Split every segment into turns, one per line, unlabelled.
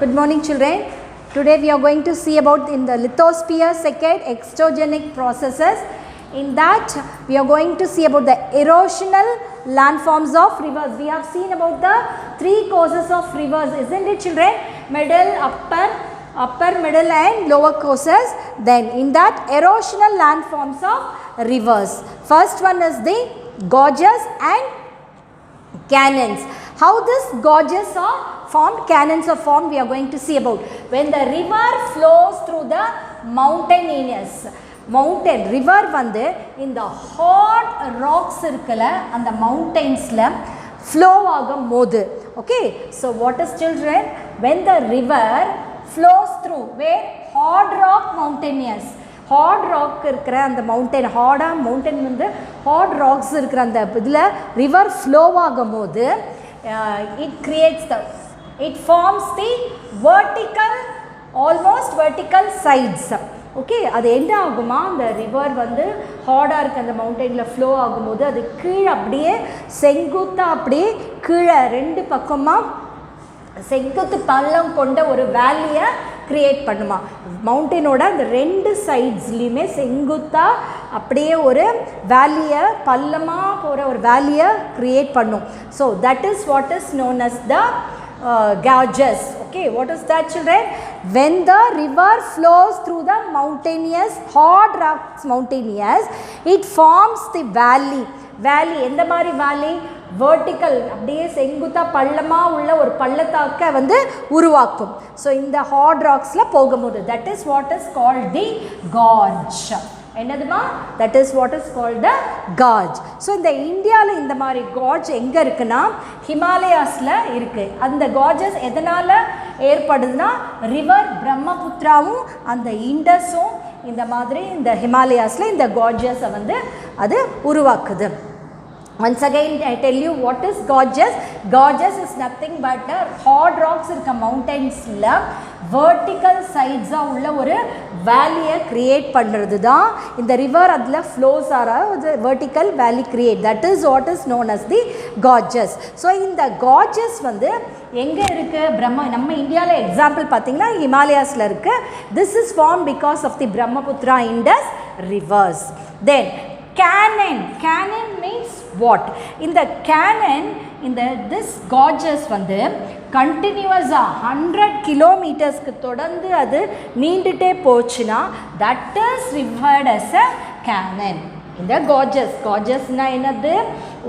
Good morning, children. Today we are going to see about in the lithosphere second exogenic processes. In that we are going to see about the erosional landforms of rivers. We have seen about the three causes of rivers, isn't it, children? Middle, upper, middle and lower courses. Then in that erosional landforms of rivers. First one is the gorges and canyons. How this gorges are formed, canyons are formed, we are going to see about. When the river flows through the river வந்து இந்த hot rocks இருக்குல அந்த mountainsல flow ஆகும்போது. Okay, so what is, children? When the river flows through where hard rock mountainous, hard rock இருக்கிற அந்த mountain, mountain வந்து hard rocks இருக்கிற அந்த இதில் river flow ஆகும்போது it forms the vertical, almost vertical sides. Okay, அது என்ன ஆகுமா, அந்த ரிவர் வந்து ஹார்டாக இருக்க அந்த மவுண்டனில் ஃப்ளோ ஆகும்போது அது கீழே அப்படியே செங்குத்தாக அப்படியே கீழே ரெண்டு பக்கமாக செங்குத்து பள்ளம் கொண்ட ஒரு வேலியை க்ரியேட் பண்ணுமா. மவுண்டனோட அந்த ரெண்டு சைட்ஸ்லேயுமே செங்குத்தாக அப்படியே ஒரு வேலியை பள்ளமாக போகிற ஒரு வேலியை க்ரியேட் பண்ணும். So that is what is known as the gorges. Okay, what is that, children? When the river flows through the mountainous, hard rocks mountainous, it forms the valley. எந்த மாதிரி valley? Vertical, அப்படியே செங்குத்தா பள்ளமா உள்ள ஒரு பள்ளத்தாக்க வந்து உருவாக்கும். So இந்த heart ராக்ஸில் போகும்போது that is what is called the gorge. என்னதுமா? that is what is called the gorge. So இந்த இந்தியாவில் இந்த மாதிரி gorge எங்கே இருக்குன்னா ஹிமாலயாஸில் இருக்குது. அந்த gorges எதனால் ஏற்படுதுன்னா ரிவர் பிரம்மபுத்திராவும் அந்த இண்டஸும் இந்த மாதிரி இந்த ஹிமாலயாஸில் இந்த gorgesஸை வந்து அது உருவாக்குது. Once again I tell you what is gorges. Gorges is nothing but the hard rocks இருக்க மவுண்டன்ஸில் vertical sides உள்ள ஒரு வேலியை க்ரியேட் பண்ணுறது தான் இந்த ரிவர் அதில் ஃப்ளோஸ் ஆகிற vertical valley create. That is what is known as the gorges. So இந்த gorges வந்து எங்கே இருக்குது? நம்ம இந்தியாவில் எக்ஸாம்பிள் பார்த்திங்கன்னா ஹிமாலயாஸில் இருக்குது. This is formed because of the Brahmaputra Indus rivers. Then canyon means what? In the canyon, this gorges வந்து கண்டினியூஸாக 100 கிலோமீட்டர்ஸ்க்கு தொடர்ந்து அது நீண்டுட்டே போச்சுன்னா that is referred as a canyon. இந்த gorgesனால் என்னது?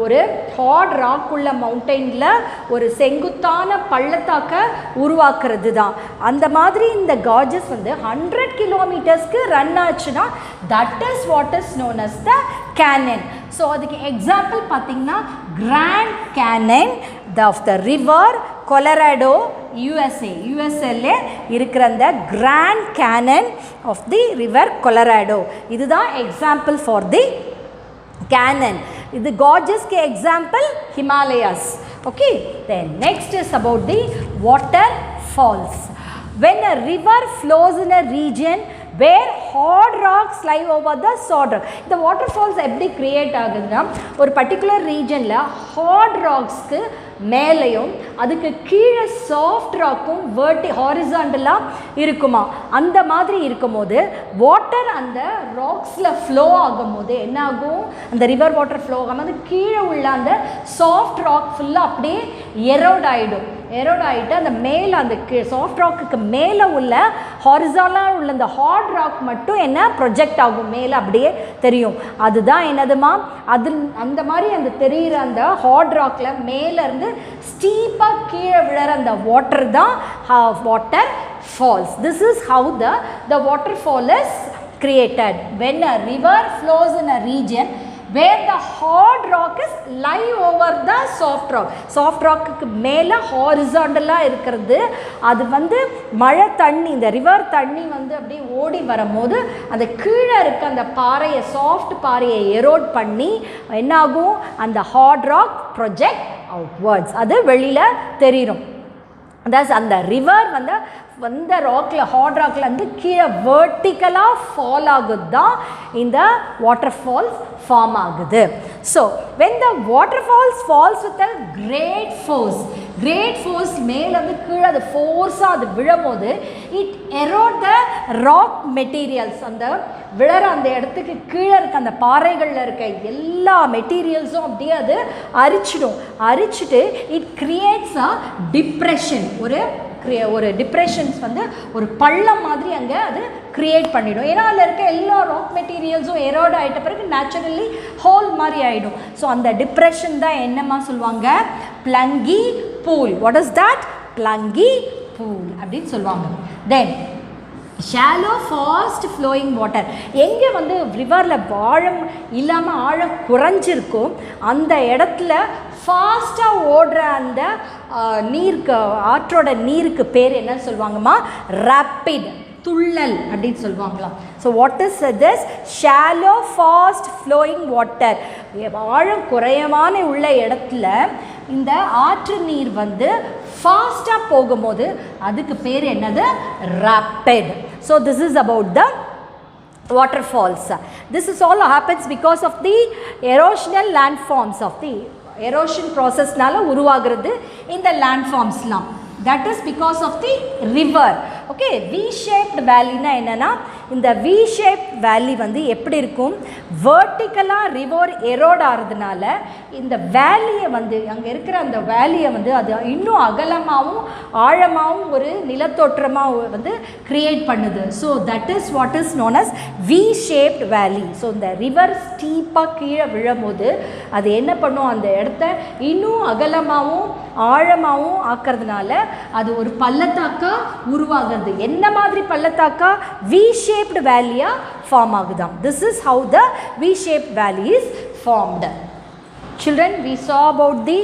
ஒரு ஹார்ட் ராக் உள்ள மவுண்டனில் ஒரு செங்குத்தான பள்ளத்தாக்க உருவாக்குறது தான். அந்த மாதிரி இந்த gorges வந்து 100 கிலோமீட்டர்ஸ்க்கு ரன் ஆச்சுன்னா that is what is known as the canyon. So அதுக்கு எக்ஸாம்பிள் பார்த்திங்கன்னா Grand Canyon of the river Colorado யூஎஸ்ஏல இருக்கிற அந்த Grand Canyon of the river Colorado. இதுதான் எக்ஸாம்பிள் ஃபார் தி கேனன். இது gorgesக்கு example Himalayas. Okay, then next is about the water falls. When a river flows in a region where hard rocks lie over the soft rock. இந்த waterfalls எப்படி create ஆகுதுன்னா ஒரு particular ரீஜனில் heart ராக்ஸ்க்கு மேலேயும் அதுக்கு கீழே சாஃப்ட் ராக்கும் ஹாரிசாண்டலாக இருக்குமா. அந்த மாதிரி இருக்கும்போது வாட்டர் அந்த ராக்ஸில் ஃப்ளோ ஆகும்போது என்ன ஆகும்? அந்த ரிவர் வாட்டர் ஃப்ளோ ஆகும்போது கீழே உள்ள அந்த சாஃப்ட் ராக் ஃபுல்லாக அப்படியே எரோட் ஆகிட்டு அந்த மேலே அந்த சாஃப்ட் ராக்குக்கு மேலே உள்ள ஹாரிசாண்டலாக உள்ள அந்த ஹார்ட் ராக் மட்டும் என்ன ப்ரொஜெக்ட் ஆகும், மேலே அப்படியே தெரியும். அதுதான் என்னதுமா? அந்த மாதிரி அந்த தெரிகிற அந்த ஹார்ட் ராக்கில் மேலேருந்து ஸ்டீப்பாக கீழே விழற அந்த வாட்டர் தான் waterfalls. This is how the waterfall is created. When a river flows in a region where the hard rock is lie over the soft rock. soft rockக்கு மேலே ஹாரிசாண்டலாக இருக்கிறது அது வந்து மழை தண்ணி, இந்த ரிவர் தண்ணி வந்து அப்படியே ஓடி வரும்போது அந்த கீழே இருக்க அந்த பாறையை சாஃப்ட் பாறையை எரோட் பண்ணி என்னாகும்? அந்த ஹார்ட் ராக் ப்ரொஜெக்ட் அவுட்வர்ட்ஸ், அது வெளியில் தெரியும். அதாவது அந்த ரிவர் வந்து அந்த ராக்கில் ஹார்ட் ராக்கில் வந்து கீழே வேர்ட்டிக்கலாக ஃபால் ஆகுது தான் இந்த வாட்டர் ஃபால்ஸ் ஃபார்ம் ஆகுது. So when the waterfalls falls with a great force, great force மேலேருந்து கீழே அது ஃபோர்ஸாக அது விழும்போது it erode the rock materials. அந்த விழற அந்த இடத்துக்கு கீழே இருக்க அந்த பாறைகளில் இருக்க எல்லா மெட்டீரியல்ஸும் அப்படியே அது அரிச்சிட்டு இட் கிரியேட்ஸ் அ டிப்ரெஷன். ஒரு டிப்ரெஷன்ஸ் வந்து ஒரு பள்ளம் மாதிரி அங்கே அது க்ரியேட் பண்ணிடும். ஏன்னா அதில் இருக்க எல்லா ராக் மெட்டீரியல்ஸும் எரோட் ஆகிட்ட பிறகு நேச்சுரலி ஹோல் மாதிரி ஆகிடும். ஸோ அந்த டிப்ரெஷன் தான் என்னமா சொல்லுவாங்க, plunge pool. What is that? Plunge pool அப்படின்னு சொல்லுவாங்க. Then shallow fast flowing water. எங்கே வந்து ரிவரில் ஆழம் இல்லாமல் ஆழம் குறைஞ்சிருக்கோ அந்த இடத்துல ஃபாஸ்ட்டாக ஓடுற அந்த நீருக்கு, ஆற்றோட நீருக்கு பேர் என்ன சொல்லுவாங்கம்மா? ரேப்பிட், துள்ளல் அப்படின்னு சொல்லுவாங்களாம். So what is this? Shallow fast flowing water. ஆழம் குறையமான உள்ள இடத்துல இந்த ஆற்று நீர் வந்து ஃபாஸ்ட்டாக போகும்போது அதுக்கு பேர் என்னது? Rapid. So this is about the waterfalls. This is all happens because of the erosional landforms of the erosion process நால உருவாகிறது இந்த landformsலாம். That is because of the river. Okay, V-shaped valley na enna இந்த V-shaped valley வந்து எப்படி இருக்கும்? vertically river erode ஆறதுனால இந்த வேலியை வந்து அங்க இருக்கிற அந்த வேலியை வந்து அது இன்னும் அகலமாகவும் ஆழமாகவும் ஒரு நிலத்தோற்றமாக வந்து கிரியேட் பண்ணுது. So that is what is known as V-shaped valley. So இந்த ரிவர் ஸ்டீப்பாக கீழே விழும்போது அது என்ன பண்ணும்? அந்த இடத்த இன்னும் அகலமாகவும் ஆழமாகவும் ஆக்கிறதுனால அது ஒரு பள்ளத்தாக்கா உருவாகிறது. என்ன மாதிரி பள்ளத்தாக்கா? V-shaped valley form ஆகுதாம். This is how the V-shaped valley is formed. Children, we saw about the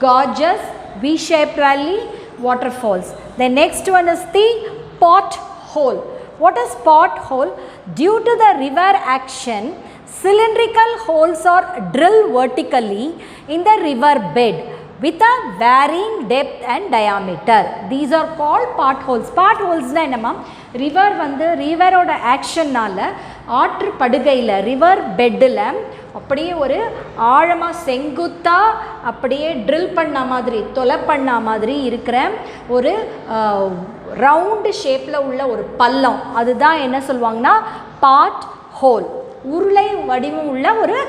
gorgeous V-shaped valley waterfalls. The next one is the pothole. What is pothole? Due to the river action, cylindrical holes are drilled vertically in the river bed with a varying depth and diameter. These are called potholes. Potholes na enna mam? River வந்து ரிவரோட ஆக்ஷன்னால ஆற்று படுகையில் river பெட்டில் அப்படியே ஒரு ஆழமாக செங்குத்தாக அப்படியே drill பண்ண மாதிரி தொலை பண்ண மாதிரி இருக்கிற ஒரு ரவுண்டு ஷேப்பில் உள்ள ஒரு பள்ளம், அதுதான் என்ன சொல்லுவாங்கன்னா பாட் ஹோல். உருளை வடிவம் உள்ள ஒரு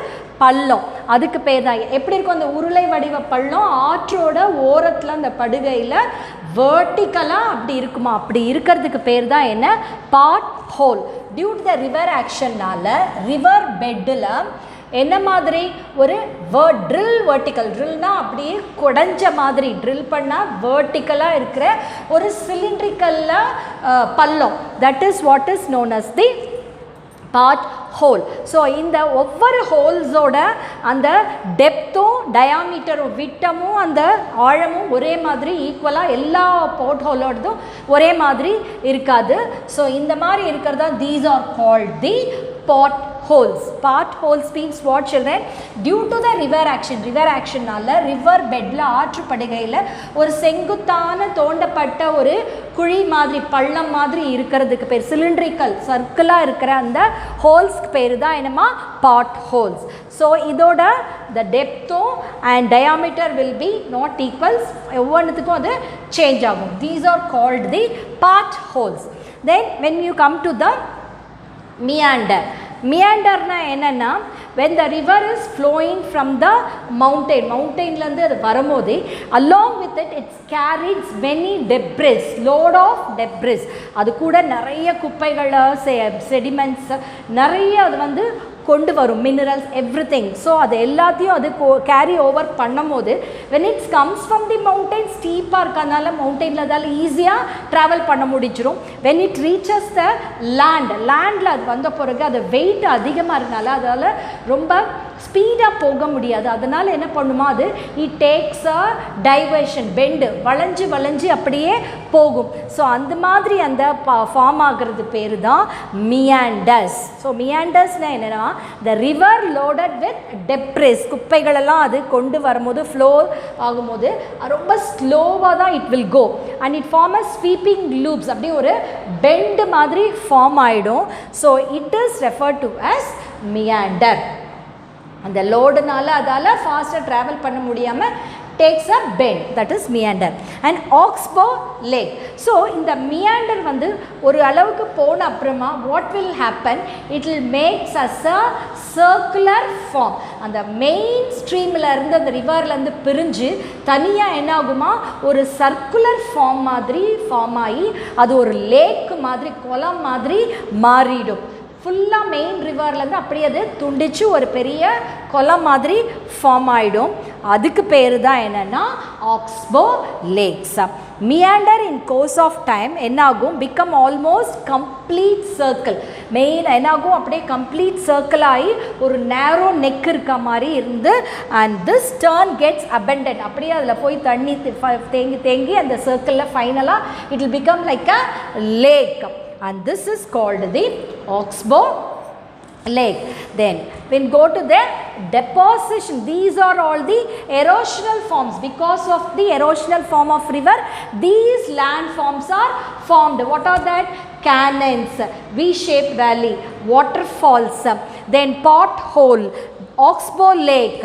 பள்ளம், அதுக்கு பேர் தான். எப்படி இருக்கும் அந்த உருளை வடிவ பள்ளம்? ஆற்றோட ஓரத்தில் அந்த படுகையில் வேர்ட்டிக்கலாக அப்படி இருக்குமா? அப்படி இருக்கிறதுக்கு பேர் தான் என்ன? Pothole. Due to the river ஆக்ஷன்னால ரிவர் பெட்டில் என்ன மாதிரி ஒரு ட்ரில் வெர்டிக்கல், ட்ரில்னா அப்படியே குடஞ்ச மாதிரி ட்ரில் பண்ணால் வேர்ட்டிக்கலாக இருக்கிற ஒரு சிலிண்ட்ரிக்கலில் பள்ளம். That is what is known as the pothole. So இந்த ஒவ்வொரு ஹோல்ஸோட அந்த டெப்த்தும் டயாமீட்டரும் விட்டமும் அந்த ஆழமும் ஒரே மாதிரி ஈக்குவலாக எல்லா பாட் ஹோலோடதும் ஒரே மாதிரி இருக்காது. ஸோ இந்த மாதிரி இருக்கிறதா these are called the pot holes. Pot holes means what children? Due to the river action நால ரிவர் பெட்ல ஆற்று படுகையில் ஒரு செங்குத்தான தோண்டப்பட்ட ஒரு குழி மாதிரி பள்ளம் மாதிரி இருக்கிறதுக்கு பேர் சிலிண்ட்ரிக்கல் சர்க்கிளாக இருக்கிற அந்த ஹோல்ஸ்க்கு பேர் தான் என்னமா? பாட் ஹோல்ஸ். ஸோ இதோட the depthும் and diameter will be not equals, ஒவ்வொன்றுத்துக்கும் அது சேஞ்ச் ஆகும். These are called the pot holes. Then when you come to the meander. Meanderனா என்னன்னா, when the river is flowing from the mountainலேருந்து அது வரும்போது along with it carries many debris, load of debris. அது கூட நிறைய குப்பைகள், செடிமெண்ட்ஸ் நிறைய அது வந்து கொண்டு வரும், மினரல்ஸ் எவ்ரிதிங். ஸோ அது எல்லாத்தையும் அது கேரி ஓவர் பண்ணும்போது when it comes from the mountain, ஸ்டீப்பாக இருக்கனால மவுண்டெயினில் அதால் ஈஸியாக ட்ராவல் பண்ண முடிச்சிடும். when it reaches the லேண்டில் அது வந்த பிறகு அது வெயிட் அதிகமாக இருக்கனால அதால் ரொம்ப ஸ்பீடாக போக முடியாது. அதனால் என்ன பண்ணுமா, அது it takes a diversion, bend வளைஞ்சு அப்படியே போகும். ஸோ அந்த மாதிரி அந்த ஃபார்ம் ஆகிறது பேர் தான் மியாண்டர்ஸ். ஸோ மியாண்டர்ஸ்னால் என்னென்னா, the river loaded with debris, குப்பைகளெல்லாம் அது கொண்டு வரும்போது ஃப்ளோ ஆகும்போது ரொம்ப ஸ்லோவாக தான் it will go and it form a sweeping loops, அப்படியே ஒரு பெண்டு மாதிரி ஃபார்ம் ஆகிடும். So it is referred to as meander. அந்த லோடுனால அதால் ஃபாஸ்ட்டாக ட்ராவல் பண்ண முடியாமல் takes a bend, that is meander. And oxbow lake. So in the meander வந்து ஒரு அளவுக்கு போன அப்புறமா what will happen, it will make as a circular form. அந்த மெயின் ஸ்ட்ரீமில் இருந்து அந்த ரிவரில் இருந்து பிரிஞ்சு தனியாக என்ன ஆகுமா ஒரு சர்க்குலர் ஃபார்ம் மாதிரி ஃபார்ம் ஆகி அது ஒரு லேக் மாதிரி குளம் மாதிரி மாறிடும். ஃபுல்லாக மெயின் ரிவர்லேருந்து அப்படியே அது துண்டிச்சு ஒரு பெரிய குளம் மாதிரி ஃபார்ம் ஆகிடும். அதுக்கு பேர் தான் என்னென்னா oxbow lakes. Meander in course of time என்னாகும் become almost complete circle. Main என்னாகும் அப்படியே கம்ப்ளீட் சர்க்கிள் ஆகி ஒரு நேரோ நெக் இருக்க மாதிரி இருந்து and this turn gets abundant. அப்படியே அதில் போய் தண்ணி தேங்கி தேங்கி அந்த சர்க்கிளில் ஃபைனலாக it will become like a lake. And this is called the oxbow lake. Then when go to the deposition, these are all the erosional forms. Because of the erosional form of river, these landforms are formed. What are that? Canyons, V-shaped valley, waterfalls, then pothole, oxbow lake,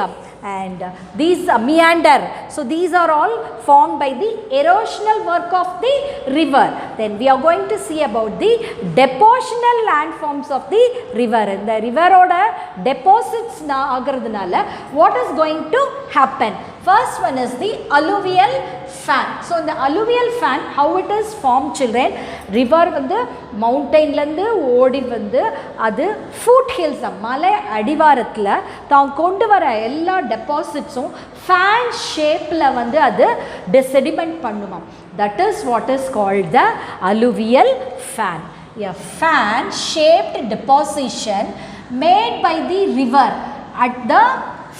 and these meander. So these are all formed by the erosional work of the river. Then we are going to see about the depositional landforms of the river. In the river oda deposits ஆகிறதுனால what is going to happen? First one is the alluvial fan. So in the alluvial fan, how it is formed children? River வந்து மவுண்டெயின்லேருந்து ஓடி வந்து அது food hills மலை அடிவாரத்தில் தான் கொண்டு வர எல்லா டெபாசிட்ஸும் ஃபேன் ஷேப்பில் வந்து அது செடிமெண்ட் பண்ணுமாம். That is what is called the alluvial fan. A fan shaped deposition made by the river at the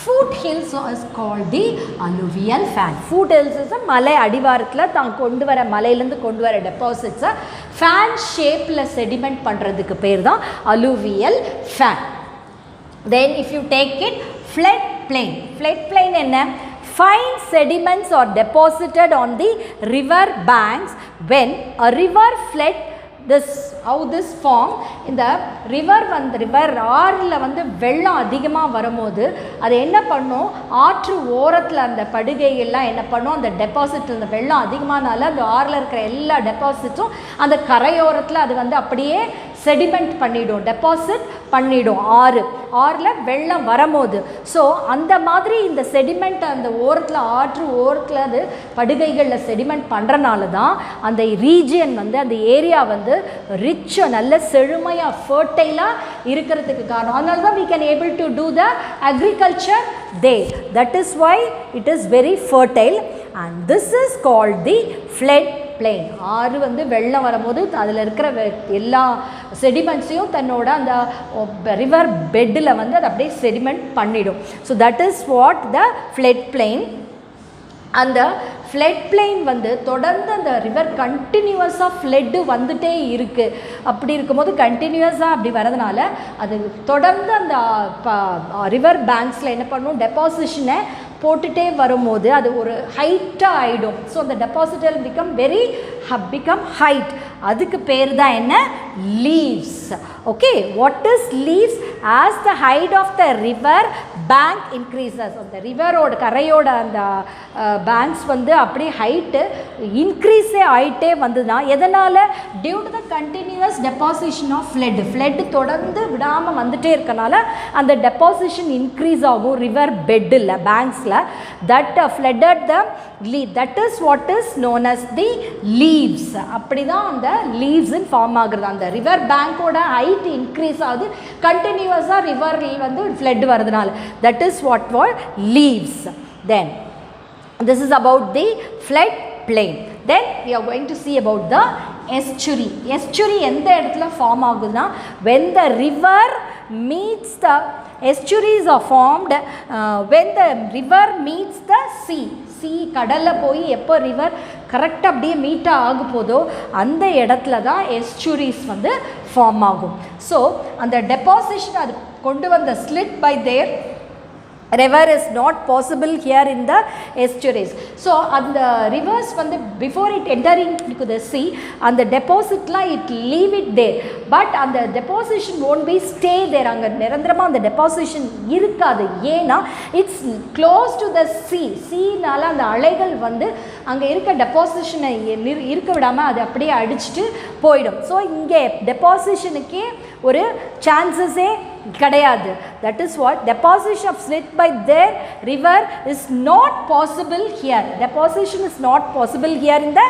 foothills is called the alluvial fan. Foothills is மலை அடிவாரத்தில் தான் கொண்டு வர மலையிலேருந்து கொண்டு வர டெபாசிட்ஸை ஃபேன் ஷேப்பில் செடிமெண்ட் பண்ணுறதுக்கு பேர் தான் alluvial fan. Then if you take it flood plain. Flood plain என்ன? Fine sediments are deposited on the river banks when a river flood. This how this form in the river வந்து river ஆறில் வந்து வெள்ளம் அதிகமாக வரும்போது அது என்ன பண்ணும் ஆற்று ஓரத்தில் அந்த படுகைகள்லாம் என்ன பண்ணும் அந்த டெபாசிட் அந்த வெள்ளம் அதிகமானால அந்த ஆறில் இருக்கிற எல்லா டெபாசிட்ஸும் அந்த கரையோரத்தில் அது வந்து அப்படியே செடிமெண்ட் பண்ணிடும் டெபாசிட் பண்ணிடும் ஆறில் வெள்ளம் வரும்போது. ஸோ அந்த மாதிரி இந்த செடிமெண்ட் அந்த ஓரத்தில் ஆற்று ஓரத்தில் அது படுகைகளில் செடிமெண்ட் பண்ணுறனால தான் அந்த ரீஜியன் வந்து அந்த ஏரியா வந்து ரிச்சாக நல்ல செழுமையாக ஃபர்டைலாக இருக்கிறதுக்கு காரணம். அதனால தான் we can able to do the agriculture there. That is why it is very fertile and this is called the flood plain. ஆறு வந்து வெள்ளம் வரும்போது அதில் இருக்கிற எல்லா செடிமெண்ட்ஸையும் தன்னோட அந்த ரிவர் பெட்டில் வந்து அது அப்படியே செடிமெண்ட் பண்ணிடும். So that is what the flood plain. அந்த ஃப்ளட் பிளெயின் வந்து தொடர்ந்து அந்த ரிவர் கண்டினியூவஸாக ஃப்ளட்டு வந்துகிட்டே இருக்குது. அப்படி இருக்கும்போது கண்டினியூவஸாக அப்படி வரதுனால அது தொடர்ந்து அந்த ரிவர் பேங்க்ஸில் என்ன பண்ணும் டெபாசிஷனை போட்டுகிட்டே வரும்போது அது ஒரு ஹைட்டாக ஆகிடும். ஸோ அந்த டெபாசிட்டல் பிகம் ஹைட். அதுக்கு பேர் தான் என்ன levees. Okay, what is levees? As the height of the river bank increases. அந்த ரிவரோட கரையோட அந்த பேங்க்ஸ் வந்து அப்படியே ஹைட்டு இன்க்ரீஸே ஆகிட்டே வந்ததுன்னா எதனால்? Due to the continuous deposition of flood தொடர்ந்து விடாமல் வந்துட்டே இருக்கனால அந்த டெபாசிஷன் இன்க்ரீஸ் ஆகும் ரிவர் பெட்டில் பேங்க்ஸில். That flooded the leaf. That is what is known as the leaves. அப்படி தான் அந்த லீவ்ஸ்ன்னு ஃபார்ம் ஆகுறது. அந்த ரிவர் பேங்கோட ஹைட் இன்க்ரீஸ் ஆகுது கண்டினியூஸாக ரிவரில் வந்து ஃப்ளட் வருதுனால. That is what wall levees. Then this is about the flood plain. Then we are going to see about the estuary. Estuary எந்த இடத்துல ஃபார்ம் ஆகுதுன்னா when the river meets the estuaries are formed when the river meets the sea. கடலில் போய் எப்போ river கரெக்டாக அப்படியே மீட்டாக ஆக போதோ அந்த இடத்துல தான் எஸ்டூரிஸ் வந்து ஃபார்ம் ஆகும். ஸோ அந்த டெபாசிஷன் அது கொண்டு வந்த silt by the river is not possible here in the estuaries. So and the rivers வந்து before it entering into the sea and the deposit la it leave it there, but and the deposition won't be stay there. அங்க நிரந்தரமா அந்த deposition இருக்காது. ஏனா it's close to the sea நால அந்த அலைகள் வந்து அங்க இருக்க deposition இருக்க விடாம அது அப்படியே அடிச்சிட்டு போய்டும். So இங்க depositionக்கே ஒரு chances கிடையாது. That is what deposition of slit by their river is not possible here. Deposition is not possible here in the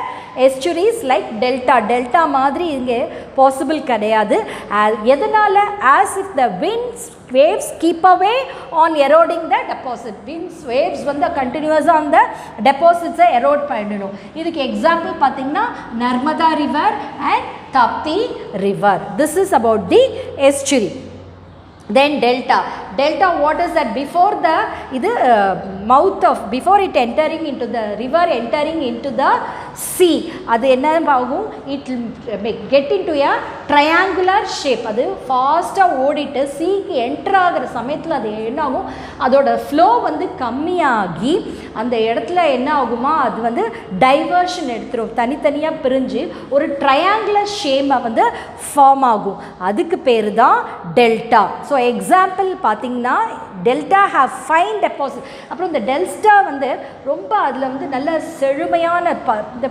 estuaries like delta மாதிரி இங்கே possible கிடையாது. எதனால? As if the waves keep away on eroding the deposit. Waves வந்து continuous on the deposits erode பண்ணிடும். இதுக்கு example பார்த்தீங்கன்னா Narmada river and Tapti river. This is about the estuary. Then delta, what is that? Before the mouth of, before it entering into the river entering into the sea, அது என்ன ஆகும்? It will get into a triangular shape. அது ஃபாஸ்ட்டாக ஓடிட்டு சீக்கு enter ஆகிற சமயத்தில் அது என்ன ஆகும்? அதோட ஃப்ளோ வந்து கம்மியாகி அந்த இடத்துல என்ன ஆகுமா? அது வந்து டைவர்ஷன் எடுத்துரும், தனித்தனியாக பிரிஞ்சு ஒரு ட்ரையாங்குலர் ஷேமை வந்து ஃபார்ம் ஆகும். அதுக்கு பேர் தான் டெல்டா. ஸோ எக்ஸாம்பிள் பார்த்தீங்கன்னா டெல்டா ஹேவ் ஃபைன் டெபாசிட். அப்புறம் இந்த டெல்டா வந்து ரொம்ப அதில் வந்து நல்ல செழுமையான இந்த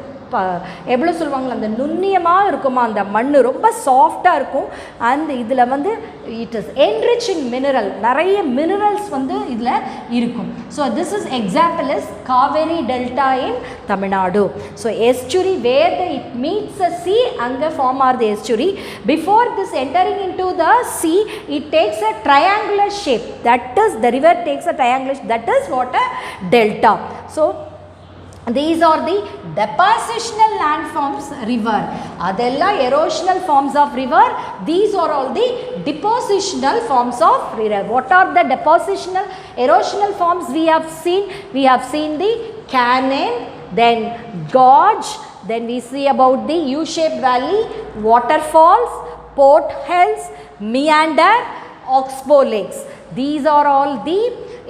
எவ்வளோ சொல்லுவாங்களா அந்த நுண்ணியமாக இருக்குமா, அந்த மண் ரொம்ப சாஃப்டாக இருக்கும். அண்ட் இதில் வந்து it is enrich in mineral, நிறைய மினரல்ஸ் வந்து இதில் இருக்கும். So this is example is Kaveri delta in Tamil Nadu. So estuary where the it meets a sea, அங்கே form are the estuary. Before this entering in to the sea it takes a triangular shape, that is the river takes a triangular, that is what a delta. So these are the depositional landforms river. Adella erosional forms of river, these are all the depositional forms of river. What are the depositional erosional forms we have seen? We have seen the canyon, then gorge, then we see about the U-shaped valley, waterfalls, porthills, meander, oxbow lakes. These are all the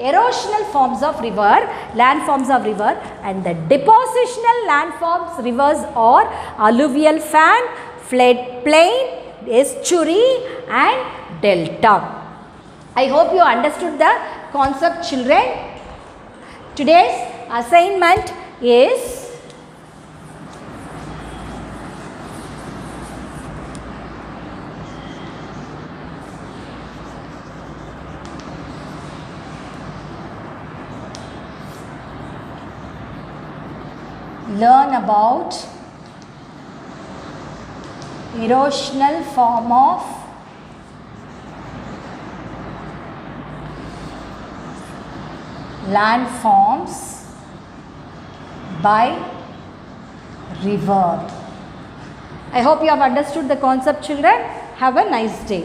erosional forms of river, landforms of river, and the depositional landforms rivers are alluvial fan, floodplain, estuary and delta. I hope you understood the concept, children. Today's assignment is learn about erosional form of landforms by river. I hope you have understood the concept, children. Have a nice day.